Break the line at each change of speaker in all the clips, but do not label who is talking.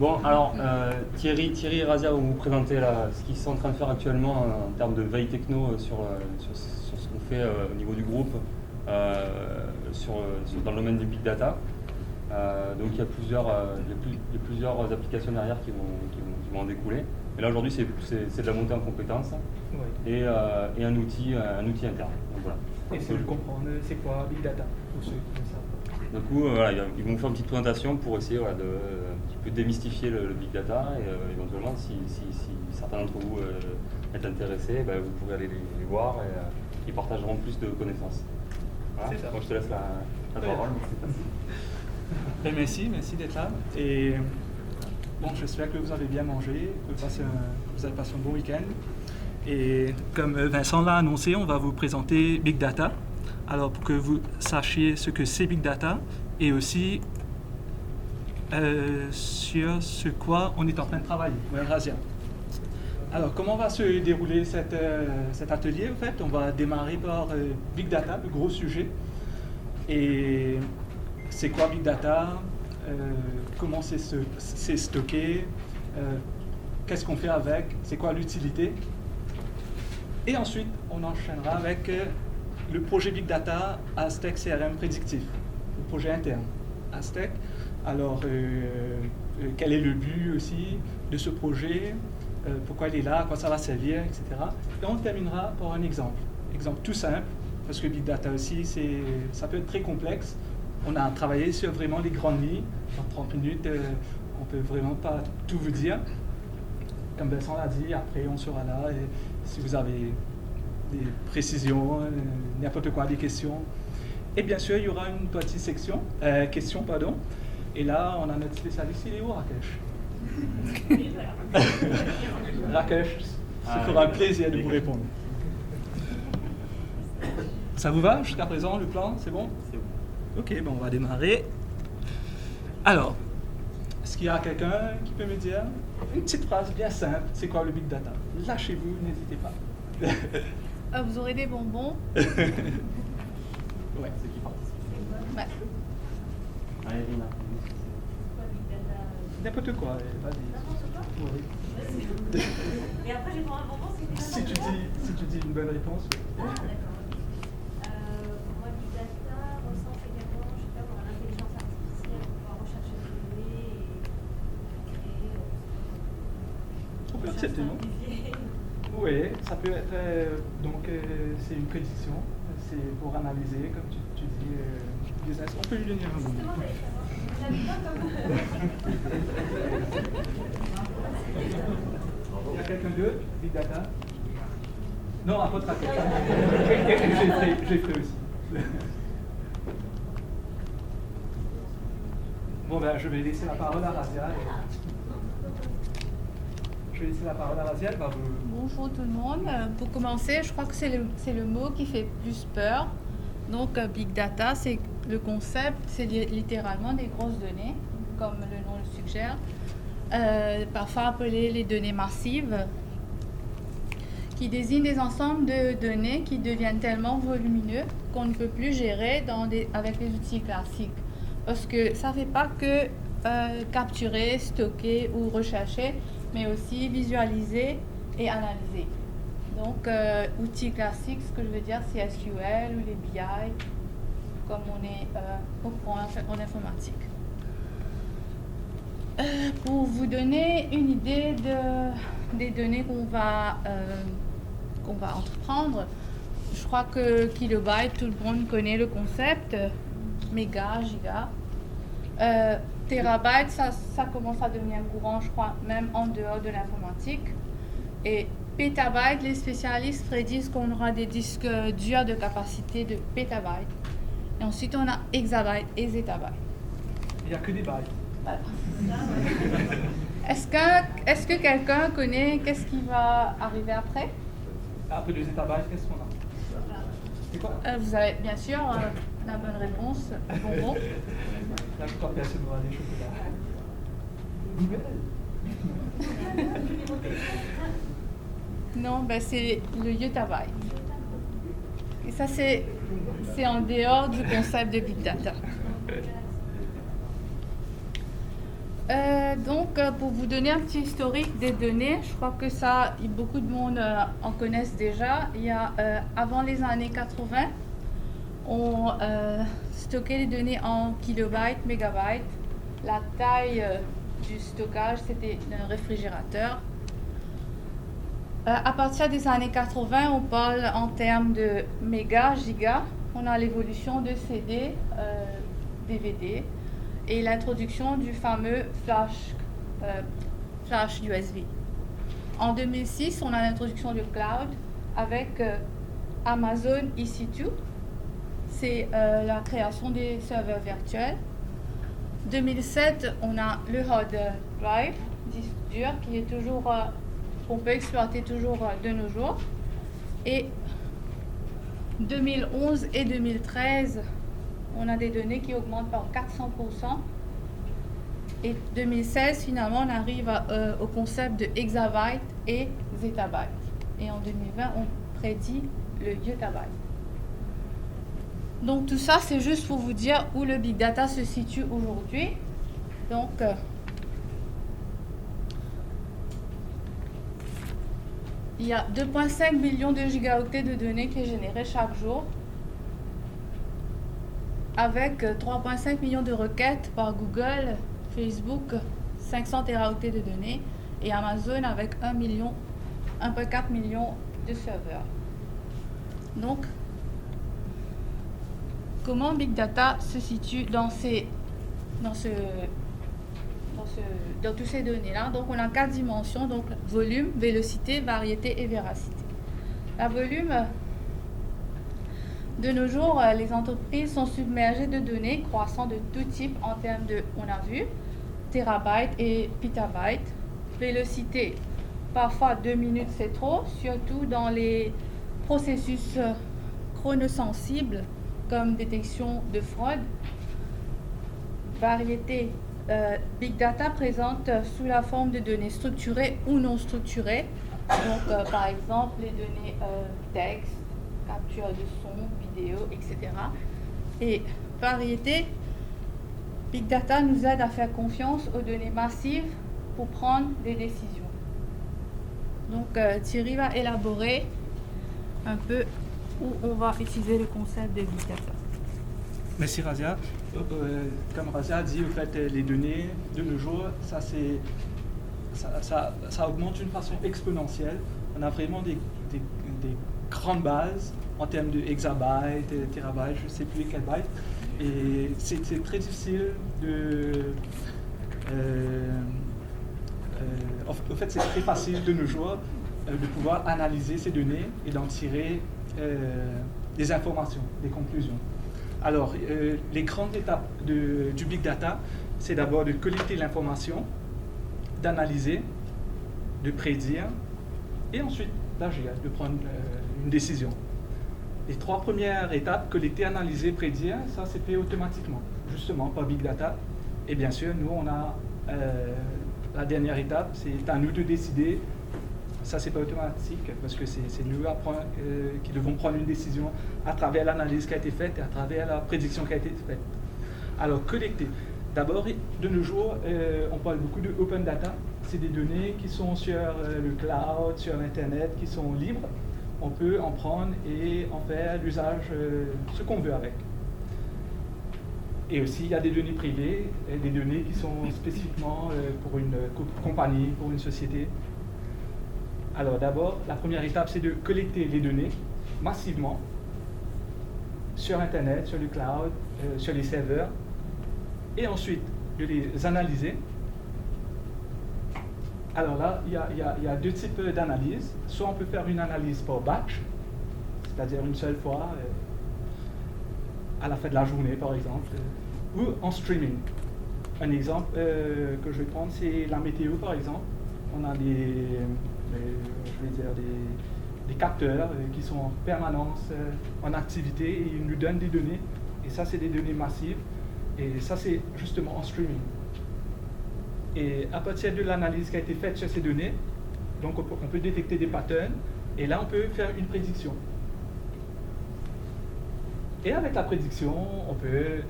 Bon, alors Thierry et Razia vont vous présenter ce qu'ils sont en train de faire actuellement en termes de veille techno sur ce qu'on fait au niveau du groupe dans le domaine du big data. Donc il y a plusieurs applications derrière qui vont en découler. Et là aujourd'hui c'est de la montée en compétences et un outil interne. Donc, voilà.
Et c'est de comprendre c'est quoi big data pour ceux qui ne savent pas.
Du coup, ils vont vous faire une petite présentation pour essayer de un petit peu démystifier le big data et éventuellement, si certains d'entre vous êtes intéressés, vous pourrez aller les voir et ils partageront plus de connaissances. Voilà.
C'est ça.
Moi, je te laisse la parole.
Merci d'être là. Et bon, j'espère que vous avez bien mangé, que vous avez passé un bon week-end. Et comme Vincent l'a annoncé, on va vous présenter Big Data. Alors, pour que vous sachiez ce que c'est Big Data et aussi sur ce quoi on est en train de travailler. Oui, Razia. Alors, comment va se dérouler cet atelier, en fait? On va démarrer par Big Data, le gros sujet. Et c'est quoi Big Data? Comment c'est stocké? Qu'est-ce qu'on fait avec? C'est quoi l'utilité? Et ensuite, on enchaînera avec le projet Big Data Aztec CRM Prédictif, le projet interne Aztec. Alors, quel est le but aussi de ce projet? Pourquoi il est là? À quoi ça va servir? Etc. Et on terminera par un exemple tout simple, parce que Big Data aussi, ça peut être très complexe. On a travaillé sur vraiment les grandes lignes. En 30 minutes, on ne peut vraiment pas tout vous dire. Comme Vincent l'a dit, après on sera là. Et si vous avez des précisions, n'importe quoi, des questions. Et bien sûr, il y aura une petite section, questions, pardon. Et là, on a notre spécialiste, il est où, Rakesh? Rakesh, ça fera un plaisir de vous répondre. Ça vous va jusqu'à présent, le plan? C'est bon?
C'est bon.
Ok, bon, on va démarrer. Alors, est-ce qu'il y a quelqu'un qui peut me dire une petite phrase bien simple, c'est quoi le Big Data? Lâchez-vous, n'hésitez pas.
Vous aurez des bonbons.
Ouais.
C'est qui participe.
Ouais.
Allez, Rina.
N'importe quoi, vas-y. Oui.
Et après, j'ai prends un bonbon, c'est quoi?
Si tu dis une bonne réponse.
Ah, d'accord. Moi, Big Data ressemble également, je sais pas, à l'intelligence artificielle pour pouvoir rechercher des données et créer.
On peut accepter, non? Oui, ça peut être. C'est une prédiction. C'est pour analyser, comme tu dis, business. On peut lui donner un bonbon.
J'avais pas comme.
Il y a quelqu'un d'autre? Big Data? Non, à votre avis. J'ai fait aussi. Bon, je vais laisser la parole à Razia. Elle va vous...
Bonjour tout le monde. Pour commencer, je crois que c'est le mot qui fait plus peur. Donc, Big Data, c'est le concept, c'est littéralement des grosses données, comme le nom le suggère. Parfois appelées les données massives, qui désignent des ensembles de données qui deviennent tellement volumineux qu'on ne peut plus gérer avec les outils classiques. Parce que ça ne fait pas que capturer, stocker ou rechercher, mais aussi visualiser et analyser. Donc, outils classiques, ce que je veux dire, c'est SQL ou les BI, comme on est au courant en informatique. Pour vous donner une idée des données qu'on va entreprendre, je crois que kilobyte, tout le monde connaît le concept, méga, giga. Terabyte, ça commence à devenir courant, je crois, même en dehors de l'informatique. Et pétabyte, les spécialistes prédisent qu'on aura des disques durs de capacité de pétabyte. Et ensuite, on a hexabyte et zettabyte.
Il n'y a que des bytes.
Voilà. Est-ce que quelqu'un connaît qu'est-ce qui va arriver après?
Après les zettabytes, qu'est-ce qu'on a? C'est quoi?
Vous avez bien sûr la bonne réponse, bonbon.
Là, je crois que personne n'aura des chocolats.
Non, c'est le yottabyte. Et ça, c'est en dehors du concept de Big Data. Pour vous donner un petit historique des données, je crois que ça, beaucoup de monde en connaissent déjà. Il y a, avant les années 80, on stockait les données en kilobytes, mégabytes. La taille du stockage, c'était un réfrigérateur. À partir des années 80, on parle en termes de mégas, gigas. On a l'évolution de CD, DVD et l'introduction du fameux flash USB. En 2006, on a l'introduction du cloud avec Amazon EC2. C'est la création des serveurs virtuels. 2007, on a le hard drive, disque dur, qui est toujours qu'on peut exploiter toujours de nos jours. Et 2011 et 2013, on a des données qui augmentent par 400%. Et 2016, finalement, on arrive au concept de hexabyte et zettabyte. Et en 2020, on prédit le yottabyte. Donc tout ça, c'est juste pour vous dire où le big data se situe aujourd'hui. Donc, il y a 2,5 millions de gigaoctets de données qui est générées chaque jour, avec 3,5 millions de requêtes par Google, Facebook, 500 téraoctets de données, et Amazon avec 1,4 million de serveurs. Donc, comment Big Data se situe dans toutes ces données-là? Donc, on a 4 dimensions, donc volume, vélocité, variété et véracité. La volume, de nos jours, les entreprises sont submergées de données croissant de tout type en termes de, on a vu, terabytes et petabytes. Vélocité, parfois 2 minutes c'est trop, surtout dans les processus chronosensibles comme détection de fraude. Variété, Big Data présente sous la forme de données structurées ou non structurées. Donc, par exemple, les données texte, capture de son, vidéo, etc. Et variété, Big Data nous aide à faire confiance aux données massives pour prendre des décisions. Donc, Thierry va élaborer un peu où on va utiliser le concept de Big Data.
Merci Razia. Comme Razia a dit, en fait, les données de nos jours, ça augmente d'une façon exponentielle. On a vraiment des grandes bases en termes de hexabytes, terabytes, je ne sais plus quel byte. Et c'est très difficile en fait, c'est très facile de nos jours de pouvoir analyser ces données et d'en tirer des informations, des conclusions. Alors, les grandes étapes du Big Data, c'est d'abord de collecter l'information, d'analyser, de prédire, et ensuite d'agir, de prendre une décision. Les 3 premières étapes, collecter, analyser, prédire, ça c'est fait automatiquement, justement par Big Data. Et bien sûr, nous on a la dernière étape, c'est à nous de décider. Ça c'est pas automatique parce que c'est nous qui devons prendre une décision à travers l'analyse qui a été faite et à travers la prédiction qui a été faite. Alors collecter. D'abord, de nos jours, on parle beaucoup de open data. C'est des données qui sont sur le cloud, sur Internet, qui sont libres. On peut en prendre et en faire l'usage, ce qu'on veut avec. Et aussi, il y a des données privées, et des données qui sont spécifiquement pour une compagnie, pour une société. Alors d'abord, la première étape, c'est de collecter les données massivement sur Internet, sur le cloud, sur les serveurs, et ensuite de les analyser. Alors là, il y a 2 types d'analyse. Soit on peut faire une analyse par batch, c'est-à-dire une seule fois, à la fin de la journée par exemple, ou en streaming. Un exemple que je vais prendre, c'est la météo par exemple. On a des capteurs qui sont en permanence en activité et ils nous donnent des données. Et ça, c'est des données massives. Et ça, c'est justement en streaming. Et à partir de l'analyse qui a été faite sur ces données, donc on peut détecter des patterns, et là on peut faire une prédiction. Et avec la prédiction, on peut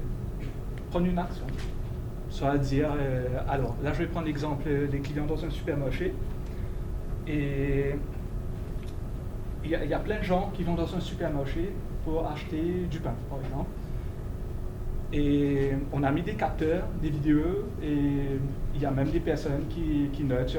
prendre une action. Soit dire, alors là je vais prendre l'exemple des clients dans un supermarché. Et il y a plein de gens qui vont dans un supermarché pour acheter du pain, par exemple. Et on a mis des capteurs, des vidéos, et il y a même des personnes qui notent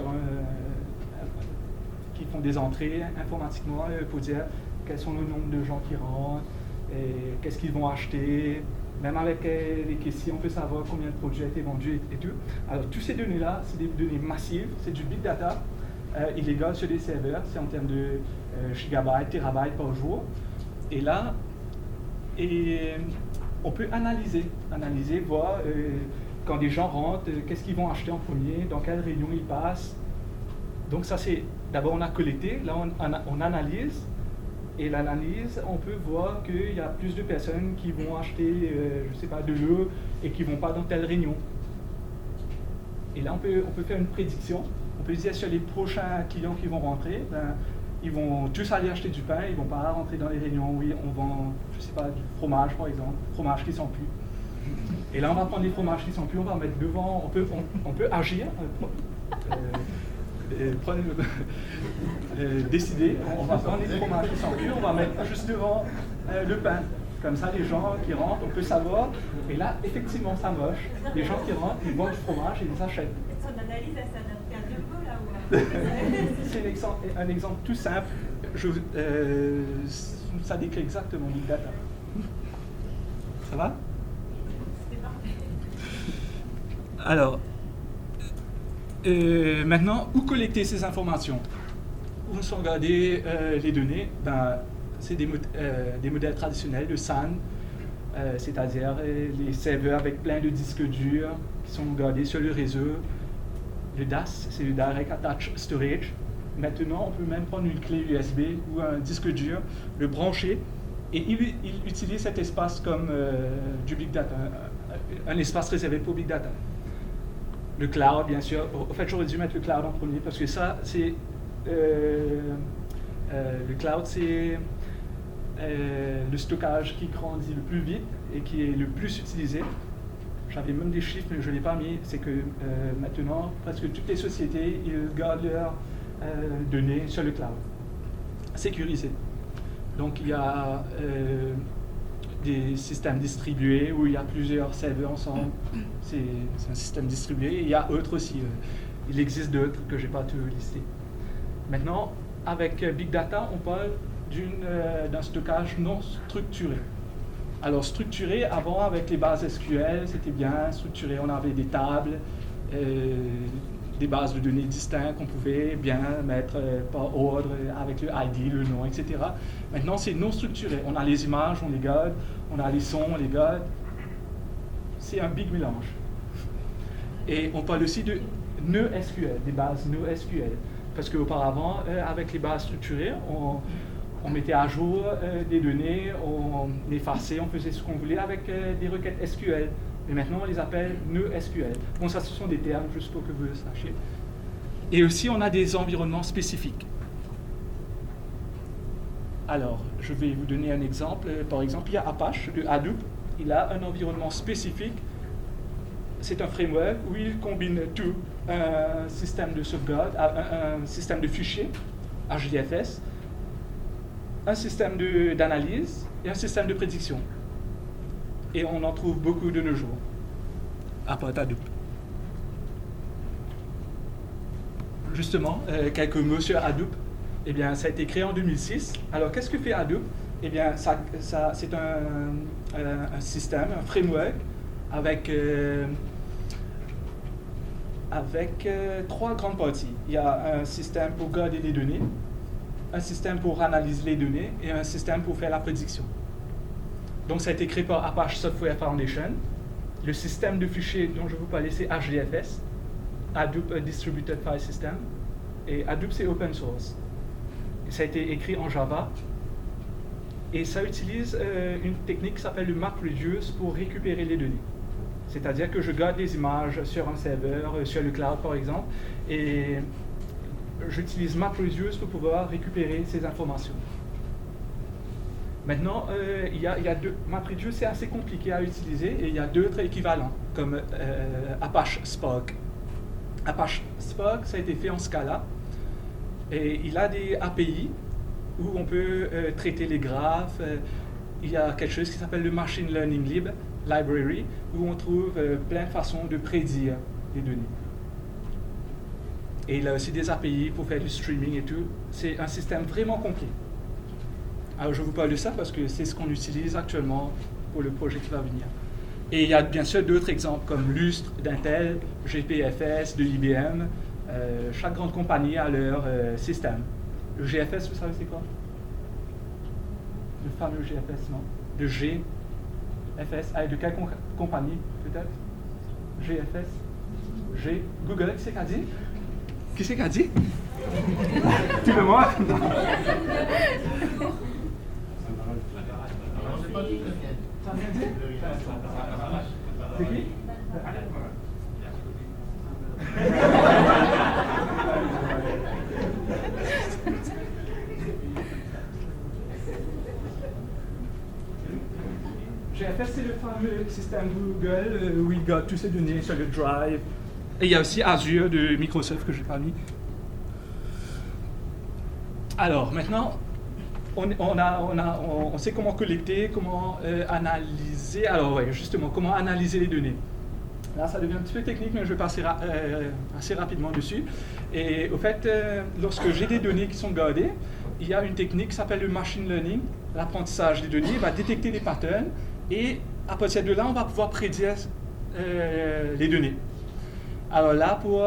qui font des entrées informatiquement pour dire quels sont le nombre de gens qui rentrent, et qu'est-ce qu'ils vont acheter. Même avec les caissiers, on peut savoir combien de produits ont été vendus et tout. Alors, toutes ces données-là, c'est des données massives, c'est du big data illégal sur des serveurs, c'est en termes de gigabytes, terabytes par jour. Et là, on peut analyser, voir quand des gens rentrent, qu'est-ce qu'ils vont acheter en premier, dans quelle réunion ils passent. Donc ça c'est, d'abord on a collecté, là on analyse, et l'analyse, on peut voir qu'il y a plus de personnes qui vont acheter, je sais pas, de l'eau et qui ne vont pas dans telle réunion. Et là on peut faire une prédiction, on peut dire sur les prochains clients qui vont rentrer, ils vont tous aller acheter du pain, ils ne vont pas rentrer dans les réunions où on vend, je sais pas, du fromage par exemple, fromage qui ne sent plus. Et là, on va prendre les fromages qui ne sont plus, on va mettre devant, on peut agir, décider, on va prendre les fromages qui ne sont plus, on va mettre juste devant le pain. Comme ça, les gens qui rentrent, on peut savoir, et là, effectivement, ça moche. Les gens qui rentrent, ils vendent du fromage et ils achètent.
Son analyse, elle s'adapte à deux mots là ou
C'est un exemple tout simple. Ça décrit exactement Big Data. Ça va?
C'était parfait.
Alors, maintenant, où collecter ces informations? Où sont gardées les données? C'est des modèles traditionnels de SAN, c'est-à-dire les serveurs avec plein de disques durs qui sont gardés sur le réseau. Le DAS, c'est le Direct Attached Storage. Maintenant, on peut même prendre une clé USB ou un disque dur, le brancher, et il utilise cet espace comme du Big Data, un espace réservé pour Big Data. Le cloud, bien sûr. En fait, j'aurais dû mettre le cloud en premier parce que ça, c'est le cloud, c'est le stockage qui grandit le plus vite et qui est le plus utilisé. J'avais même des chiffres, mais je ne l'ai pas mis. C'est que maintenant, presque toutes les sociétés, ils gardent leurs données sur le cloud, sécurisé. Donc, il y a des systèmes distribués où il y a plusieurs serveurs ensemble. C'est un système distribué. Il y a d'autres aussi. Il existe d'autres que je n'ai pas tout listé. Maintenant, avec Big Data, on parle d'un stockage non structuré. Alors, structuré, avant, avec les bases SQL, c'était bien structuré. On avait des tables, des bases de données distinctes qu'on pouvait bien mettre par ordre, avec le ID, le nom, etc. Maintenant, c'est non structuré. On a les images, on les garde. On a les sons, on les garde. C'est un big mélange. Et on parle aussi de nœuds SQL, des bases nœuds SQL. Parce qu'auparavant, avec les bases structurées, on mettait à jour des données, on effaçait, on faisait ce qu'on voulait avec des requêtes SQL. Mais maintenant, on les appelle nœuds SQL. Bon, ça, ce sont des termes, juste pour que vous le sachiez. Et aussi, on a des environnements spécifiques. Alors, je vais vous donner un exemple. Par exemple, il y a Apache de Hadoop. Il a un environnement spécifique. C'est un framework où il combine tout. Un système de sauvegarde, un système de fichiers, HDFS, un système d'analyse et un système de prédiction. Et on en trouve beaucoup de nos jours, à part Hadoop. Justement, quelques mots sur Hadoop. Eh bien, ça a été créé en 2006. Alors, qu'est-ce que fait Hadoop? Eh bien, c'est un système, un framework avec trois grandes parties. Il y a un système pour garder les données, un système pour analyser les données et un système pour faire la prédiction. Donc, ça a été créé par Apache Software Foundation. Le système de fichiers dont je vous parlais, c'est HDFS, Hadoop Distributed File System. Et Hadoop, c'est open source. Ça a été écrit en Java. Et ça utilise une technique qui s'appelle le MapReduce pour récupérer les données. C'est-à-dire que je garde des images sur un serveur, sur le cloud par exemple, et j'utilise MapReduce pour pouvoir récupérer ces informations. Maintenant, il y a deux. MapReduce, c'est assez compliqué à utiliser et il y a d'autres équivalents, comme Apache Spark. Apache Spark, ça a été fait en Scala et il a des API où on peut traiter les graphes. Il y a quelque chose qui s'appelle le Machine Learning Library, où on trouve plein de façons de prédire les données. Et il a aussi des API pour faire du streaming et tout. C'est un système vraiment complet. Alors je vous parle de ça parce que c'est ce qu'on utilise actuellement pour le projet qui va venir. Et il y a bien sûr d'autres exemples comme Lustre d'Intel, GPFS de IBM. Chaque grande compagnie a leur système. Le GFS, vous savez c'est quoi? Le fameux GFS, non? Le GFS, de quelle compagnie peut-être? GFS? Google, qui c'est qu'a dit? Qui c'est qu'a dit? Tout le monde? Ça vient dire? C'est qui? GFS, c'est le fameux système Google où il garde toutes ces données sur le Drive. Et il y a aussi Azure de Microsoft que je n'ai pas mis. Alors, maintenant, on sait comment collecter, comment analyser. Alors, ouais, justement, comment analyser les données. Là, ça devient un petit peu technique, mais je vais passer assez rapidement dessus. Et au fait, lorsque j'ai des données qui sont gardées, il y a une technique qui s'appelle le machine learning, l'apprentissage des données, va détecter des patterns, et à partir de là, on va pouvoir prédire les données. Alors là, pour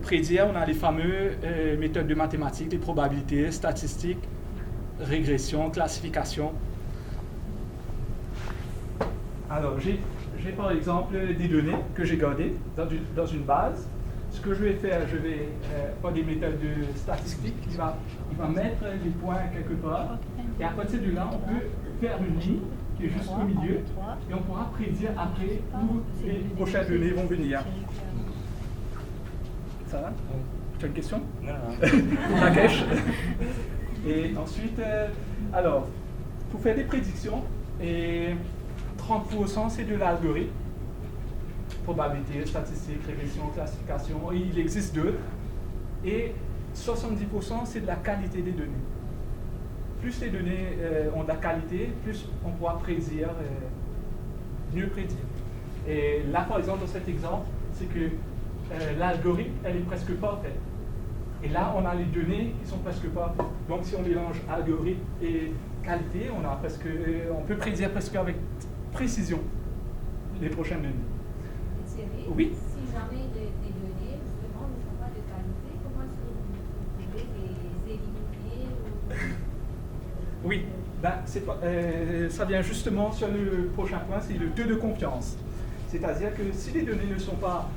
prédire, on a les fameuses méthodes de mathématiques, les probabilités, statistiques, régression, classification. Alors, j'ai par exemple des données que j'ai gardées dans une base. Ce que je vais faire, je vais faire des méthodes de statistiques. Il va mettre les points quelque part. Et à partir de là, on peut faire une ligne qui est juste au milieu. Et on pourra prédire après où les prochaines données vont venir. Ça va? Tu as une question?
Non.
La cache. Et ensuite, alors, pour faire des prédictions, et 30% c'est de l'algorithme, probabilité, statistique, régression, classification, et il existe d'autres. Et 70% c'est de la qualité des données. Plus les données ont de la qualité, plus on pourra prédire, mieux prédire. Et là, par exemple, dans cet exemple, c'est que l'algorithme, elle est presque parfaite. Et là, on a les données qui sont presque parfaites. Donc, si on mélange algorithme et qualité, on peut prédire presque avec précision les prochaines données.
Thierry,
Oui.
Si jamais des données, justement, ne sont pas de qualité, comment est-ce que vous pouvez les éliminer ou...
Oui, ça vient justement sur le prochain point, c'est le taux de confiance. C'est-à-dire que si les données ne sont pas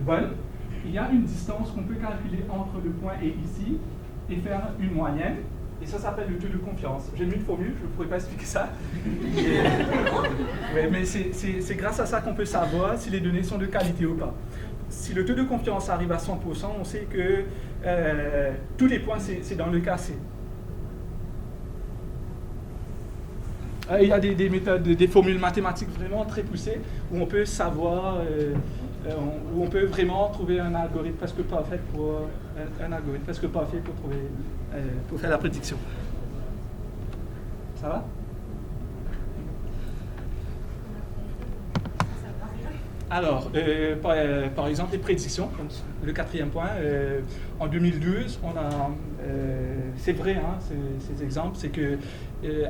bonnes, il y a une distance qu'on peut calculer entre le point et ici et faire une moyenne. Et ça s'appelle le taux de confiance. J'ai mis une formule, je ne pourrais pas expliquer ça. Ouais, mais c'est grâce à ça qu'on peut savoir si les données sont de qualité ou pas. Si le taux de confiance arrive à 100%, on sait que tous les points, c'est dans le cas C. Il y a des méthodes, des formules mathématiques vraiment très poussées où on peut savoir, où on peut vraiment trouver un algorithme presque parfait pour faire la prédiction. Ça va? Alors, par exemple, les prédictions, donc le quatrième point. En 2012, c'est vrai, hein, ces exemples, c'est que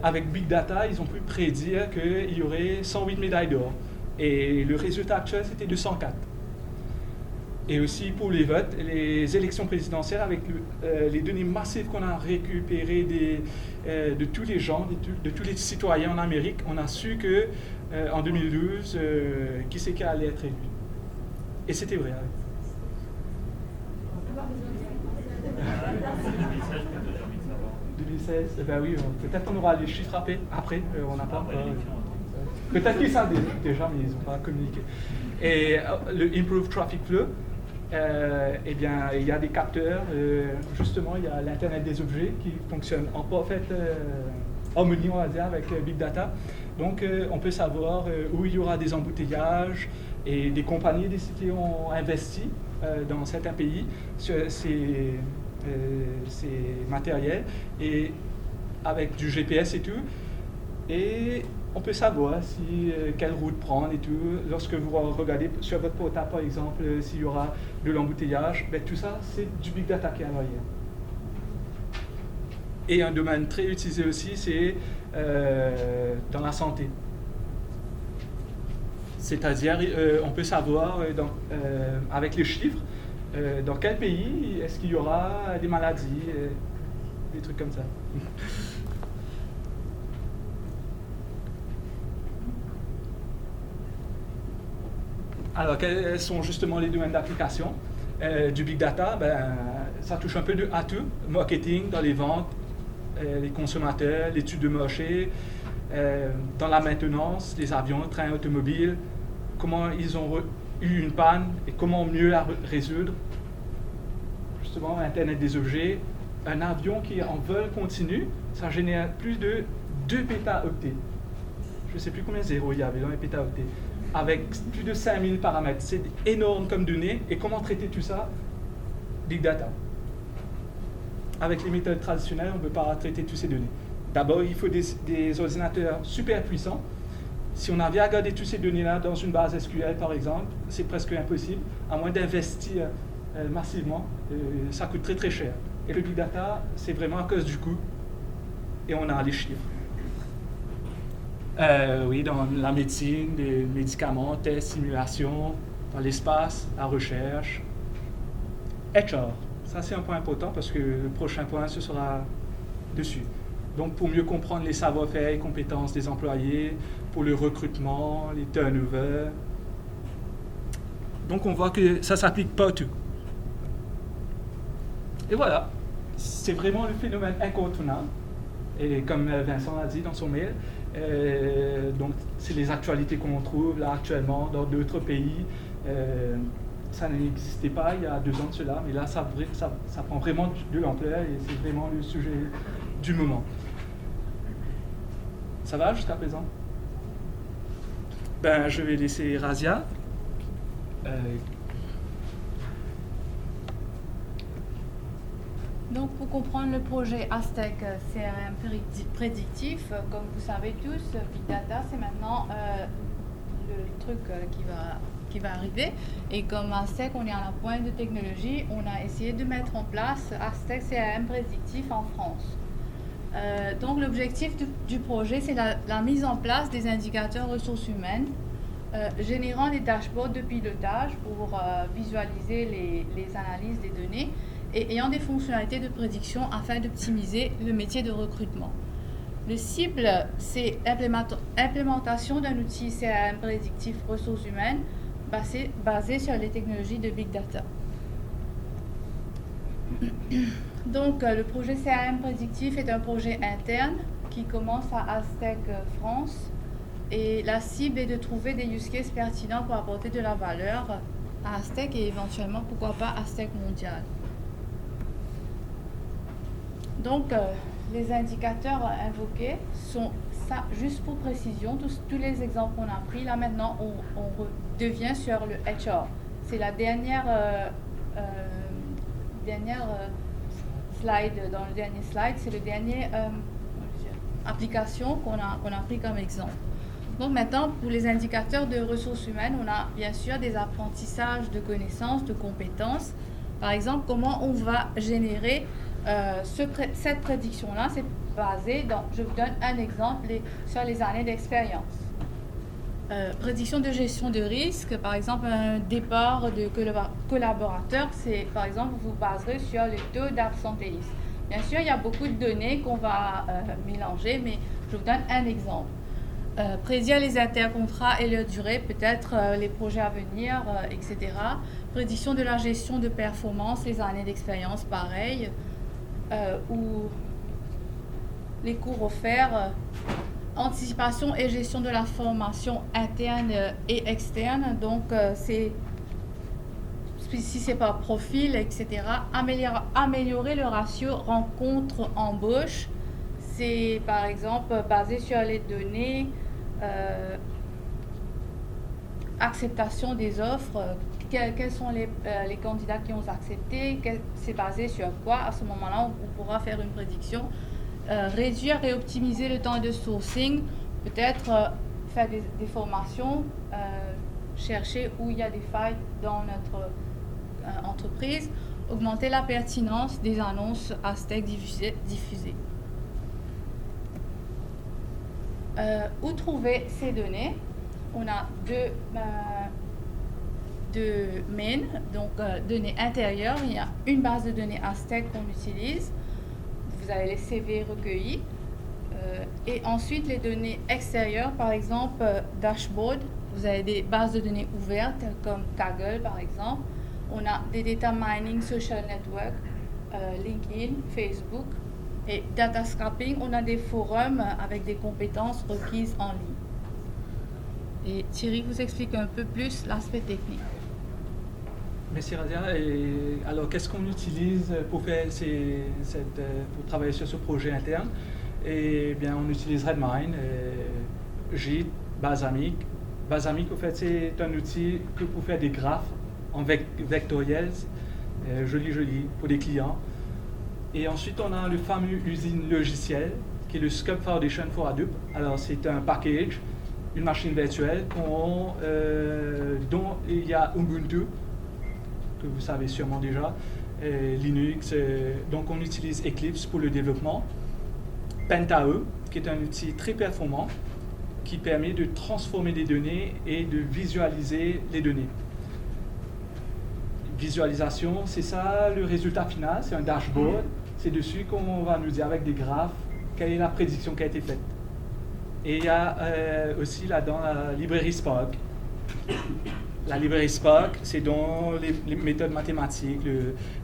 avec Big Data, ils ont pu prédire qu'il y aurait 108 médailles d'or. Et le résultat actuel, c'était 204. Et aussi pour les votes, les élections présidentielles, avec les données massives qu'on a récupérées de tous les gens, de tous les citoyens en Amérique, on a su que en 2012, qui c'est qui allait être élu. Et c'était vrai. Hein. 2016, ben oui, peut-être qu'on aura les chiffres après, on n'a pas encore. Peut-être qu'ils savent déjà, mais ils n'ont pas communiqué. Et le Improved Traffic Flow, eh bien, il y a des capteurs, justement, il y a l'Internet des objets qui fonctionne en parfaite harmonie, on va dire, avec Big Data. Donc, on peut savoir où il y aura des embouteillages et des compagnies des cités ont investi dans certains pays sur ces matériels et avec du GPS et tout. Et on peut savoir quelle route prendre et tout. Lorsque vous regardez sur votre portable, par exemple, s'il y aura de l'embouteillage, ben, tout ça, c'est du Big Data qui est en arrière. Et un domaine très utilisé aussi, c'est dans la santé. C'est-à-dire, on peut savoir avec les chiffres dans quel pays est-ce qu'il y aura des maladies, des trucs comme ça. Alors, quels sont justement les domaines d'application du Big Data? Ça touche un peu à tout. Marketing, dans les ventes, les consommateurs, l'étude de marché, dans la maintenance, les avions, trains automobiles, comment ils ont eu une panne et comment mieux la résoudre. Justement, Internet des objets. Un avion qui est en vol continu, ça génère plus de 2 pétaoctets. Je ne sais plus combien de zéros il y avait dans les pétaoctets. Avec plus de 5000 paramètres. C'est énorme comme données. Et comment traiter tout ça? Big Data. Avec les méthodes traditionnelles, on ne peut pas traiter toutes ces données. D'abord, il faut des ordinateurs super puissants. Si on avait à garder toutes ces données-là dans une base SQL, par exemple, c'est presque impossible, à moins d'investir massivement. Ça coûte très très cher. Et le Big Data, c'est vraiment à cause du coût. Et on a les chiffres. Oui, dans la médecine, les médicaments, tests, simulations, dans l'espace, la recherche. HR, ça c'est un point important parce que le prochain point, ce sera dessus. Donc pour mieux comprendre les savoir-faire et compétences des employés, pour le recrutement, les turnovers. Donc on voit que ça ne s'applique pas à tout. Et voilà, c'est vraiment le phénomène incontournable. Et comme Vincent l'a dit dans son mail, donc c'est les actualités qu'on trouve là actuellement dans d'autres pays. Ça n'existait pas il y a 2 ans de cela, mais là ça prend vraiment de l'ampleur et c'est vraiment le sujet du moment. Ça va jusqu'à présent? Je vais laisser Razia.
Donc, pour comprendre le projet Aztec CRM prédictif, comme vous savez tous, Big Data, c'est maintenant le truc qui va arriver. Et comme Aztec, on est à la pointe de technologie, on a essayé de mettre en place Aztec CRM prédictif en France. Donc, l'objectif du projet, c'est la mise en place des indicateurs ressources humaines, générant des dashboards de pilotage pour visualiser les analyses des données et ayant des fonctionnalités de prédiction afin d'optimiser le métier de recrutement. Le cible, c'est l'implémentation d'un outil CRM prédictif ressources humaines basé sur les technologies de Big Data. Donc, le projet CRM prédictif est un projet interne qui commence à Aztec France et la cible est de trouver des use cases pertinents pour apporter de la valeur à Aztec et éventuellement, pourquoi pas, Aztec mondial. Donc, les indicateurs invoqués sont, ça, juste pour précision, tous les exemples qu'on a pris, là maintenant, on devient sur le HR. C'est la dernière slide, dans le dernier slide, c'est le dernier application qu'on a pris comme exemple. Donc maintenant, pour les indicateurs de ressources humaines, on a bien sûr des apprentissages de connaissances, de compétences. Par exemple, comment on va générer cette prédiction-là, c'est basé je vous donne un exemple sur les années d'expérience. Prédiction de gestion de risque, par exemple, un départ de collaborateurs, c'est par exemple, vous baserez sur les taux d'absentéisme. Bien sûr, il y a beaucoup de données qu'on va mélanger, mais je vous donne un exemple. Prédire les intercontrats et leur durée, peut-être les projets à venir, etc. Prédiction de la gestion de performance, les années d'expérience, pareil. Ou les cours offerts, anticipation et gestion de la formation interne et externe. Donc, si c'est par profil, etc. Améliorer le ratio rencontre-embauche, c'est par exemple basé sur les données, acceptation des offres, quels sont les candidats qui ont accepté, c'est basé sur quoi. À ce moment-là, on pourra faire une prédiction, réduire et optimiser le temps de sourcing, peut-être faire des formations, chercher où il y a des failles dans notre entreprise, augmenter la pertinence des annonces Aztec diffusées. Où trouver ces données? On a deux main, donc données intérieures. Il y a une base de données Aztec qu'on utilise. Vous avez les CV recueillis. Et ensuite, les données extérieures, par exemple, dashboard. Vous avez des bases de données ouvertes, comme Kaggle, par exemple. On a des data mining social network, LinkedIn, Facebook. Et data scraping, on a des forums avec des compétences requises en ligne. Et Thierry vous explique un peu plus l'aspect technique.
Merci Razia. Et alors, qu'est-ce qu'on utilise pour faire pour travailler sur ce projet interne? Eh bien, on utilise Redmine, Git, Balsamiq. Balsamiq, en fait, c'est un outil que pour faire des graphes en vectoriel, joli pour des clients. Et ensuite, on a le fameux usine logicielle, qui est le Scum Foundation for Hadoop. Alors, c'est un package, une machine virtuelle dont il y a Ubuntu, que vous savez sûrement déjà, Linux. Donc, on utilise Eclipse pour le développement. Pentaho, qui est un outil très performant, qui permet de transformer des données et de visualiser les données. Visualisation, c'est ça le résultat final, c'est un dashboard. C'est dessus qu'on va nous dire avec des graphes quelle est la prédiction qui a été faite. Et il y a aussi là-dedans la librairie Spark. La librairie Spark, c'est dans les méthodes mathématiques,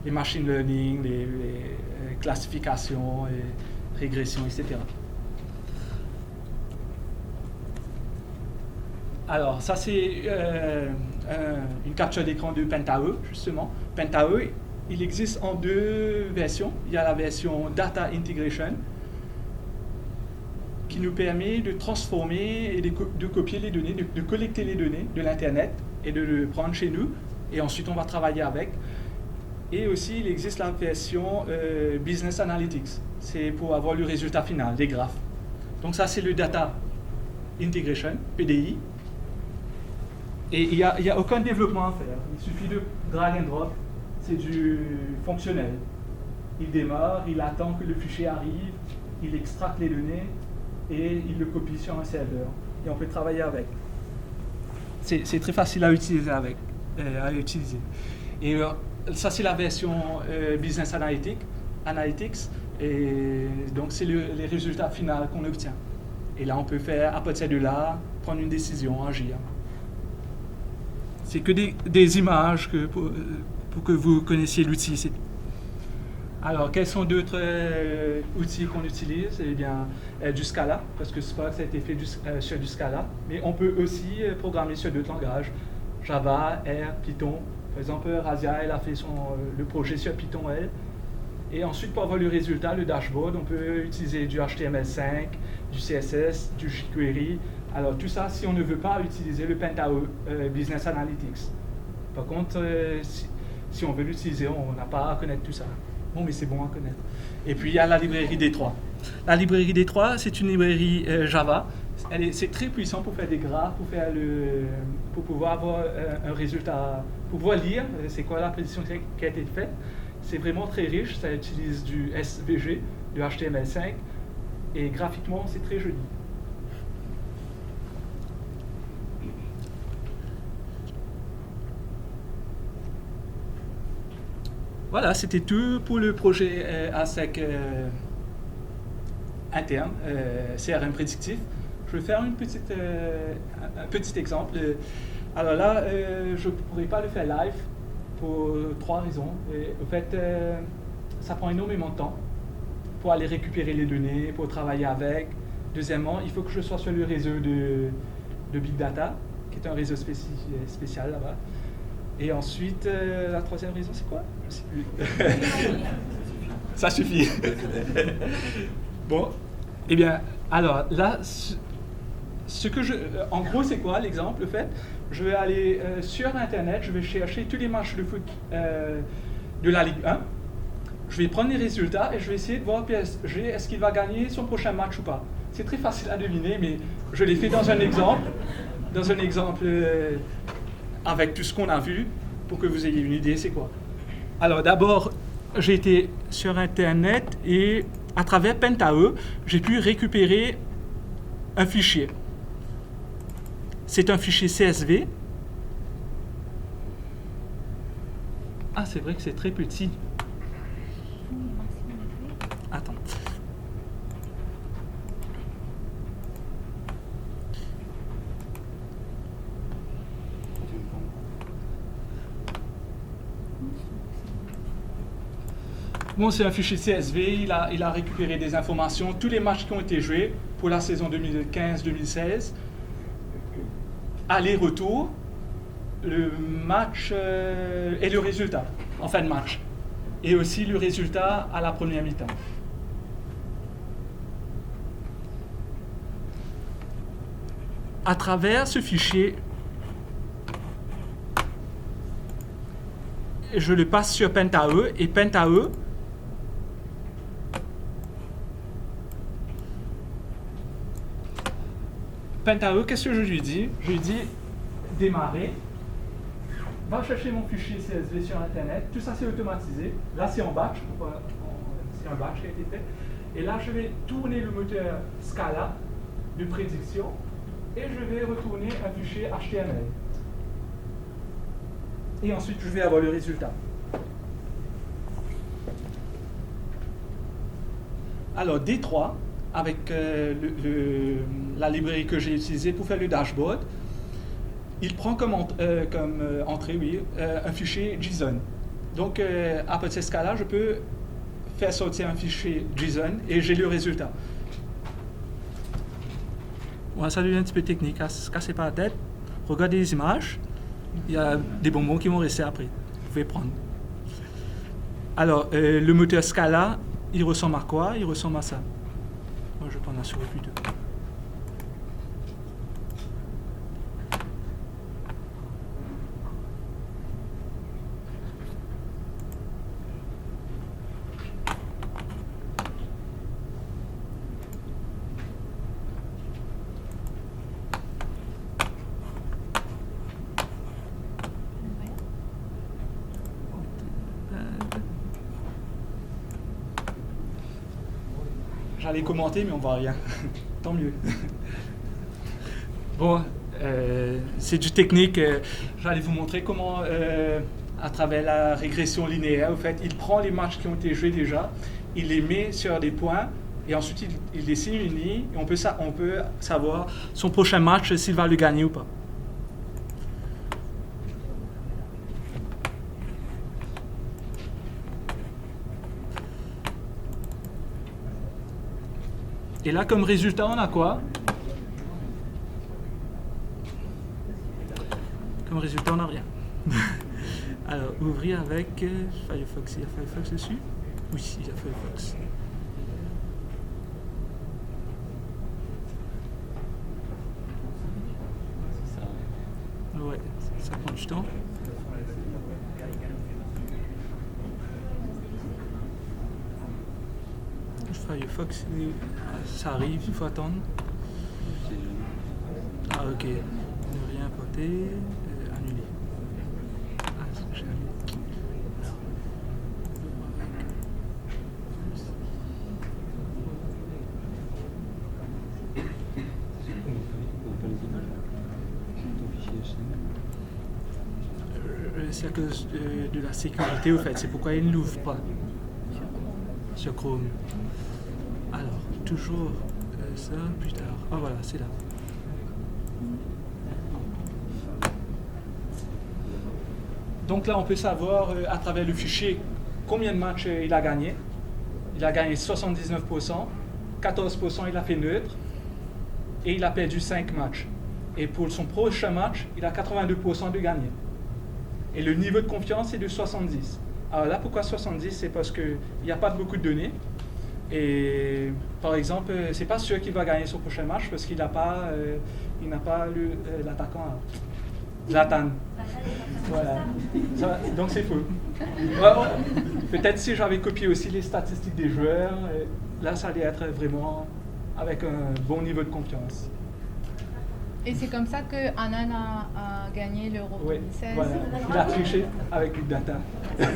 les machine learning, les classifications, et régression, etc. Alors, ça c'est une capture d'écran de Pentaho, justement. Pentaho, il existe en deux versions. Il y a la version Data Integration, qui nous permet de transformer et de copier les données, de collecter les données de l'Internet et de le prendre chez nous. Et ensuite, on va travailler avec. Et aussi, il existe la version Business Analytics. C'est pour avoir le résultat final, des graphes. Donc ça, c'est le Data Integration, PDI. Et il n'y a aucun développement à faire. Il suffit de drag and drop. C'est du fonctionnel. Il démarre, il attend que le fichier arrive, il extracte les données et il le copie sur un serveur. Et on peut travailler avec. C'est très facile à utiliser Et ça, c'est la version Business Analytics. Et donc, c'est les résultats finaux qu'on obtient. Et là, on peut faire, à partir de là, prendre une décision, agir. C'est que des images pour que vous connaissiez l'outil. Alors, quels sont d'autres outils qu'on utilise? Eh bien, du Scala, parce que Spark, ça a été fait sur du Scala. Mais on peut aussi programmer sur d'autres langages. Java, R, Python. Par exemple, Razia, elle a fait le projet sur Python, elle. Et ensuite, pour avoir le résultat, le dashboard, on peut utiliser du HTML5, du CSS, du jQuery. Alors, tout ça, si on ne veut pas utiliser le Pentaho Business Analytics. Par contre, si on veut l'utiliser, on n'a pas à connaître tout ça. Bon, mais c'est bon à connaître. Et puis, il y a la librairie D3. La librairie D3, c'est une librairie Java. C'est très puissant pour faire des graphes, pour pouvoir avoir un résultat, pour pouvoir lire c'est quoi la prédiction qui a été faite. C'est vraiment très riche, ça utilise du SVG, du HTML5, et graphiquement, c'est très joli. Voilà, c'était tout pour le projet ASEC interne, CRM prédictif. Je vais faire un petit exemple. Alors là, je ne pourrais pas le faire live pour 3 raisons. En fait, ça prend énormément de temps pour aller récupérer les données, pour travailler avec. Deuxièmement, il faut que je sois sur le réseau de Big Data, qui est un réseau spécial là-bas. Et ensuite, la troisième raison, c'est quoi? Je ne sais plus. Ça suffit. Bon, Eh bien, alors là, en gros, c'est quoi l'exemple, le fait? Je vais aller sur Internet, je vais chercher tous les matchs de foot de la Ligue 1. Je vais prendre les résultats et je vais essayer de voir PSG, est-ce qu'il va gagner son prochain match ou pas. C'est très facile à deviner, mais je l'ai fait dans un exemple avec tout ce qu'on a vu, pour que vous ayez une idée, c'est quoi. Alors d'abord, j'ai été sur Internet et à travers Pentae, j'ai pu récupérer un fichier. C'est un fichier CSV. Ah, c'est vrai que c'est très petit. Attends. Bon, c'est un fichier CSV, il a récupéré des informations, tous les matchs qui ont été joués pour la saison 2015-2016, aller-retour, le match et le résultat en fin de match, et aussi le résultat à la première mi-temps. À travers ce fichier, je le passe sur Pentae, et Pentae qu'est-ce que je lui dis? Je lui dis démarrer, va chercher mon fichier CSV sur Internet, tout ça c'est automatisé, là c'est en batch, c'est un batch qui a été fait, et là je vais tourner le moteur Scala de prédiction, et je vais retourner un fichier HTML. Et ensuite je vais avoir le résultat. Alors D3, avec la librairie que j'ai utilisée pour faire le dashboard, il prend comme entrée un fichier JSON. Donc à partir de ce cas-là, je peux faire sortir un fichier JSON et j'ai le résultat. Ouais, ça devient un petit peu technique, se casser pas la tête, regardez les images, il y a des bonbons qui vont rester après, vous pouvez prendre. Alors, le moteur Scala, il ressemble à quoi? Il ressemble à ça. Moi, je vais prendre un souris plutôt. J'allais commenter, mais on voit rien. Tant mieux. Bon, c'est du technique. J'allais vous montrer comment, à travers la régression linéaire, en fait, il prend les matchs qui ont été joués déjà, il les met sur des points, et ensuite il dessine une ligne, et on peut savoir son prochain match, s'il va le gagner ou pas. Et là, comme résultat, on a quoi? Comme résultat, on n'a rien. Alors, ouvrir avec Firefox. Il y a Firefox dessus? Oui, il y a Firefox. Ouais, ça prend du temps. Firefox, ça arrive, il faut attendre. Ah ok, ne rien importer, annuler. Ah, j'ai annulé. C'est à cause de la sécurité, au fait, c'est pourquoi il ne l'ouvre pas sur Chrome. Alors, toujours ça, plus tard. Ah voilà, c'est là. Donc là, on peut savoir à travers le fichier combien de matchs il a gagné. Il a gagné 79%, 14% il a fait neutre, et il a perdu 5 matchs. Et pour son prochain match, il a 82% de gagné. Et le niveau de confiance est de 70. Alors là, pourquoi 70? C'est parce qu'il n'y a pas beaucoup de données. Et par exemple, c'est pas sûr qu'il va gagner son prochain match parce qu'il n'a pas l'attaquant Zlatan. Voilà. Donc c'est faux. Peut-être si j'avais copié aussi les statistiques des joueurs, là ça allait être vraiment avec un bon niveau de confiance.
Et c'est comme ça que Anand a gagné l'Euro
Oui,
2016.
voilà. Il a triché avec Big Data. C'est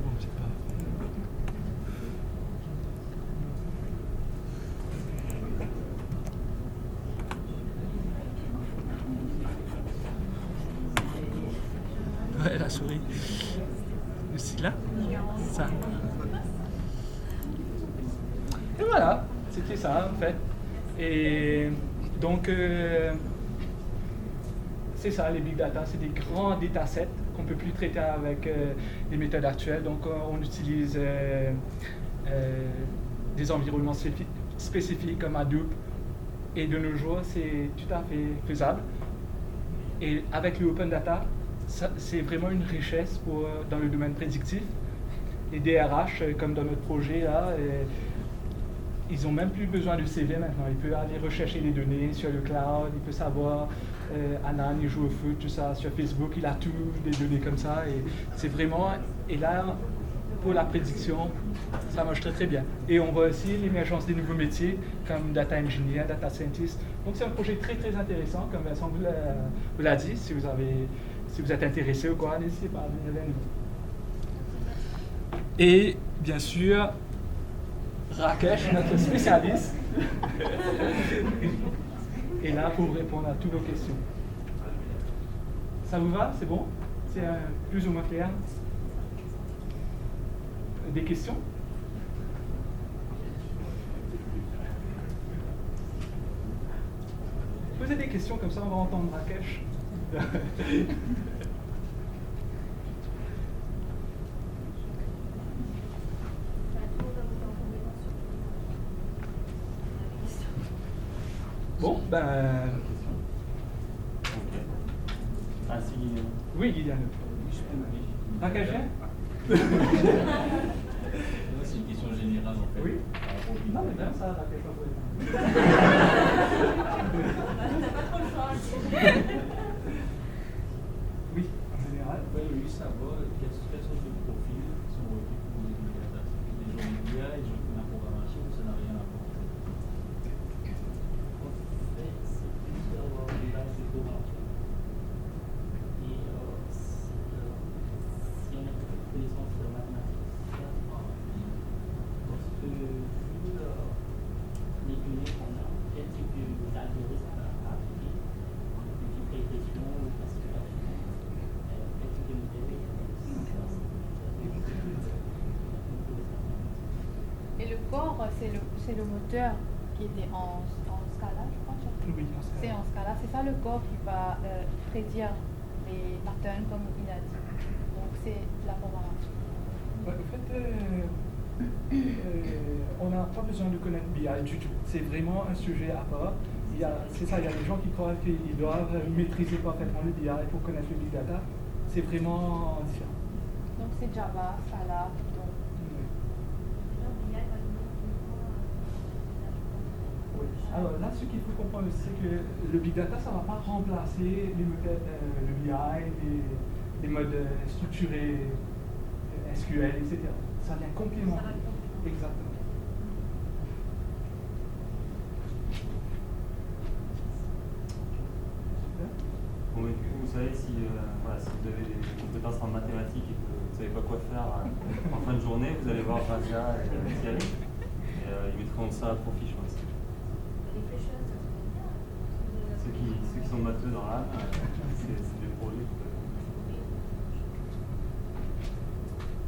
bon, c'est pas. Ouais, la souris. C'est là? Ça. Et voilà, c'était ça en fait. Et donc, c'est ça, les big data, c'est des grands datasets qu'on ne peut plus traiter avec les méthodes actuelles. Donc, on utilise des environnements spécifiques comme Hadoop. Et de nos jours, c'est tout à fait faisable. Et avec le open data, c'est vraiment une richesse dans le domaine prédictif. Les DRH, comme dans notre projet, là, ils n'ont même plus besoin de CV maintenant. Ils peuvent aller rechercher les données sur le cloud, ils peuvent savoir Anand, il joue au foot, tout ça. Sur Facebook, il a tout, des données comme ça. Et c'est vraiment... Et là, pour la prédiction, ça marche très très bien. Et on voit aussi l'émergence des nouveaux métiers, comme data engineer, data scientist. Donc c'est un projet très très intéressant, comme Vincent vous l'a dit. Si vous êtes intéressé ou quoi, n'hésitez pas à venir vers nous. Et bien sûr, Rakesh, notre spécialiste, est là pour répondre à toutes vos questions. Ça vous va? C'est bon? C'est plus ou moins clair? Des questions? Posez des questions, comme ça on va entendre Rakesh. Bon, ben...
Ah, si, Guillaume.
Oui, Guillaume. Rakesh?
C'est une question générale en fait.
Oui. Non, mais bien ça, Rakesh. Oui, en général.
Ouais, je veux juste savoir quelles sortes de profils sont requis pour les big data. Les gens médias, les gens qui font la programmation, ça n'a rien à voir. En fait, c'est plus avoir des bases de programmation. Et si on a beaucoup de connaissances mathématiques, parce que vu les données qu'on a, quel type d'algorithme à appliquer, de type régression ou classification, quel type de modèle.
Et le corps, c'est le moteur qui était en Scala, je crois.
Oui,
C'est en Scala. C'est ça le corps qui va prédire les patterns comme il a dit. Donc c'est la programmation.
En fait, on n'a pas besoin de connaître BI du tout. C'est vraiment un sujet à part. C'est ça, il y a des gens qui croient qu'ils doivent maîtriser parfaitement le BI pour connaître le big data. C'est vraiment différent.
Donc c'est Java, Scala, Python.
Oui. Alors là, ce qu'il faut comprendre aussi, c'est que le big data, ça ne va pas remplacer les méthodes, le BI, les modes structurés, SQL, etc. Ça vient complémenter. Exactement.
Bon, mais du coup, vous savez, si, voilà, si vous avez des compétences en mathématiques et que vous ne savez pas quoi faire en fin de journée, vous allez voir Razia et Thierry. Et ils mettront ça à profit, je pense.
Les pêcheurs, ça serait bien.
Ceux qui sont matheux dans l'âme, c'est des projets.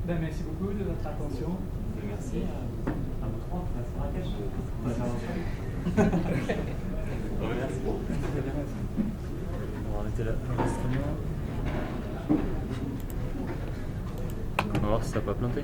Ben, merci beaucoup de votre attention.
Merci à vous trois. Merci Rakesh pour l'intervention. Merci. On va arrêter l'enregistrement. On va voir si ça n'a pas planté.